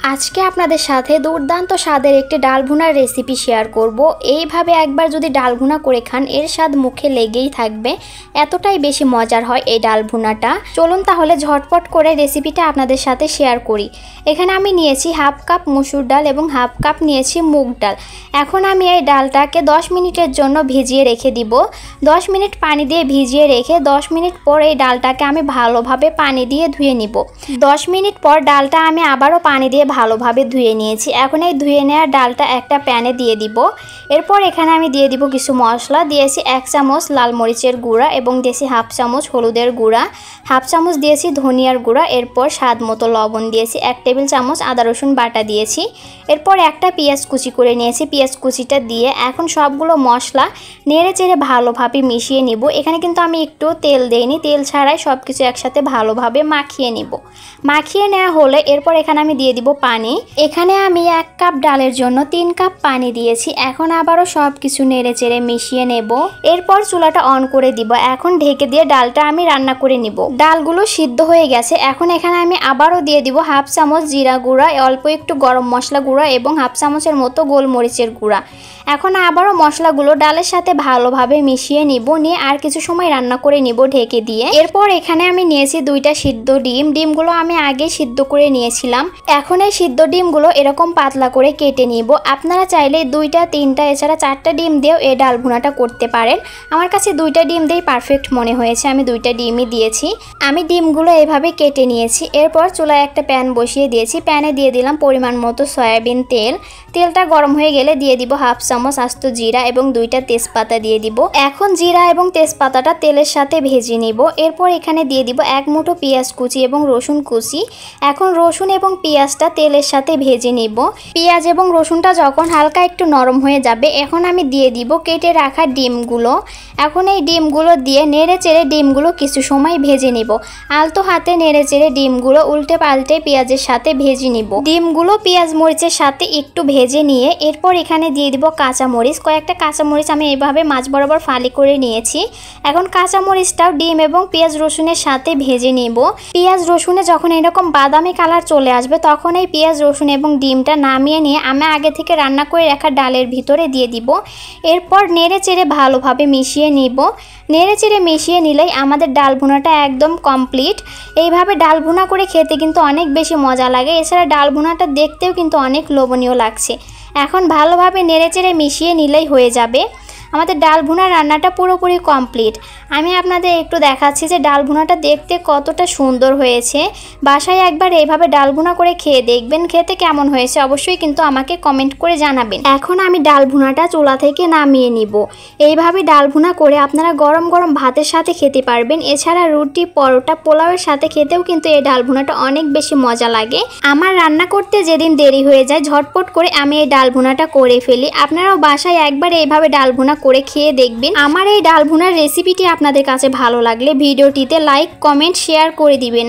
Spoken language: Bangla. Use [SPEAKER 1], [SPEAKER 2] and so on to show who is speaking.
[SPEAKER 1] আজকে আপনাদের সাথে দুর্দান্ত স্বাদের একটি ডাল ভুনার রেসিপি শেয়ার করব। এইভাবে একবার যদি ডাল ভুনা করে খান এর স্বাদ মুখে লেগেই থাকবে, এতটাই বেশি মজার হয় এই ডাল ভুনাটা। চলুন তাহলে ঝটপট করে রেসিপিটা আপনাদের সাথে শেয়ার করি। এখানে আমি নিয়েছি হাফ কাপ মসুর ডাল এবং হাফ কাপ নিয়েছি মুগ ডাল। এখন আমি এই ডালটাকে 10 মিনিটের জন্য ভিজিয়ে রেখে দিব। 10 মিনিট পানি দিয়ে ভিজিয়ে রেখে 10 মিনিট পর এই ডালটাকে আমি ভালোভাবে পানি দিয়ে ধুয়ে নিব। 10 মিনিট পর ডালটা আমি আবারও পানি দিয়ে ভালোভাবে ধুয়ে নিয়েছি। এখন এই ধুয়ে নেওয়া ডালটা একটা প্যানে দিয়ে দিব। এরপর এখানে আমি দিয়ে দিব কিছু মশলা। দিয়েছি 1 চামচ লাল মরিচের গুঁড়া এবং দিয়েছি হাফ চামচ হলুদের গুঁড়া, হাফ চামচ দিয়েছি ধনিয়ার গুঁড়া, এরপর স্বাদ মতো লবণ দিয়েছি, 1 টেবিল চামচ আদা রসুন বাটা দিয়েছি। এরপর একটা পেঁয়াজ কুচি করে নিয়েছি, পেঁয়াজ কুচিটা দিয়ে এখন সবগুলো মশলা নেড়ে চেড়ে ভালোভাবে মিশিয়ে নিব। এখানে কিন্তু আমি একটু তেল দেইনি, তেল ছাড়াই সব কিছু একসাথে ভালোভাবে মাখিয়ে নিব। মাখিয়ে নেওয়া হলে এরপর এখানে আমি দিয়ে দিব পানি। এখানে আমি 1 কাপ ডালের জন্য 3 কাপ পানি দিয়েছি। এখন আবারও সব কিছু নেড়ে চেড়ে মিশিয়ে নেব। এরপর চুলাটা অন করে দিব। এখন ঢেকে দিয়ে ডালটা আমি রান্না করে নিব। ডালগুলো সিদ্ধ হয়ে গেছে। এখন এখানে আমি আবারও দিয়ে দিব হাফ চামচ জিরা গুঁড়া, অল্প একটু গরম মশলা গুঁড়া এবং হাফ চামচের মতো গোলমরিচের গুঁড়া। এখন আবারও মশলাগুলো ডালের সাথে ভালোভাবে মিশিয়ে নিব। নিয়ে আর কিছু সময় রান্না করে নিব ঢেকে দিয়ে। এরপর এখানে আমি নিয়েছি 2টা সিদ্ধ ডিম। ডিমগুলো আমি আগে সিদ্ধ করে নিয়েছিলাম। এখন এই সিদ্ধ ডিমগুলো এরকম পাতলা করে কেটে নিব। আপনারা চাইলে 2টা 3টা এছাড়া 4টা ডিম দিয়েও এই ডাল ভুনাটা করতে পারেন। আমার কাছে 2টা ডিম দিয়েই পারফেক্ট মনে হয়েছে, আমি 2টা ডিমই দিয়েছি। আমি ডিমগুলো এভাবে কেটে নিয়েছি। এরপর চুলায় একটা প্যান বসিয়ে দিয়েছি। প্যানে দিয়ে দিলাম পরিমাণ মতো সয়াবিন তেল। তেলটা গরম হয়ে গেলে দিয়ে দিব হাফ চামচ আস্ত জিরা এবং 2টা তেজপাতা দিয়ে দিব। এখন জিরা এবং তেজপাতাটা তেলের সাথে ভেজে নিব। এরপর এখানে দিয়ে দিব 1 মুঠো পেঁয়াজ কুচি এবং রসুন কুচি। এখন রসুন এবং পেঁয়াজটা তেলের সাথে ভেজে নিব। পেঁয়াজ এবং রসুনটা যখন হালকা একটু নরম হয়ে যাবে এখন আমি দিয়ে দিব কেটে রাখা ডিমগুলো। এখন এই ডিমগুলো দিয়ে নেড়ে চেড়ে ডিমগুলো কিছু সময় ভেজে নিব। আলতো হাতে নেড়ে চেড়ে ডিমগুলো উল্টে পাল্টে পেঁয়াজের সাথে ভেজে নিব। ডিমগুলো পেঁয়াজ মরিচের সাথে একটু ভেজে নিয়ে এরপর এখানে দিয়ে দিব কাঁচামরিচ। কয়েকটা কাঁচামরিচ আমি এইভাবে মাঝ বরাবর ফালি করে নিয়েছি। এখন কাঁচামরিচটাও ডিম এবং পেঁয়াজ রসুনের সাথে ভেজে নিব। পেঁয়াজ রসুনে যখন এরকম বাদামি কালার চলে আসবে তখন এই পেঁয়াজ রসুন এবং ডিমটা নামিয়ে নিয়ে আমি আগে থেকে রান্না করে রাখা ডালের ভিতরে দিয়ে দিব। এরপর নেড়ে চেড়ে ভালোভাবে মিশিয়ে নিব। নেড়ে চেড়ে মিশিয়ে নিলেই আমাদের ডাল ভুনাটা একদম কমপ্লিট। এইভাবে ডাল ভুনা করে খেতে কিন্তু অনেক বেশি মজা লাগে। এছাড়া ডাল ভুনাটা দেখতেও কিন্তু অনেক লোভনীয় লাগছে। এখন ভালোভাবে নেড়ে চেড়ে মিশিয়ে নিলেই হয়ে যাবে। আমাদের ডাল ভুনা রান্নাটা পুরোপুরি কমপ্লিট। আমি আপনাদের একটু দেখাচ্ছি যে ডাল ভুনাটা দেখতে কতটা সুন্দর হয়েছে। বাসায় একবার এইভাবে ডাল ভুনা করে খেয়ে দেখবেন, খেতে কেমন হয়েছে অবশ্যই কিন্তু আমাকে কমেন্ট করে জানাবেন। এখন আমি ডাল ভুনাটা চুলা থেকে নামিয়ে নিব। এইভাবে ডাল ভুনা করে আপনারা গরম গরম ভাতের সাথে খেতে পারবেন। এছাড়া রুটি, পরোটা, পোলাওয়ের সাথে খেতেও কিন্তু এই ডাল ভুনাটা অনেক বেশি মজা লাগে। আমার রান্না করতে যেদিন দেরি হয়ে যায় ঝটপট করে আমি এই ডাল ভুনাটা করে ফেলি। আপনারাও বাসায় একবার এইভাবে ডাল ভুনা করে খেয়ে দেখবেন। আমার এই ডাল ভুনার রেসিপিটি আপনাদের কাছে ভালো লাগলে ভিডিওটিতে লাইক, কমেন্ট, শেয়ার করে দিবেন।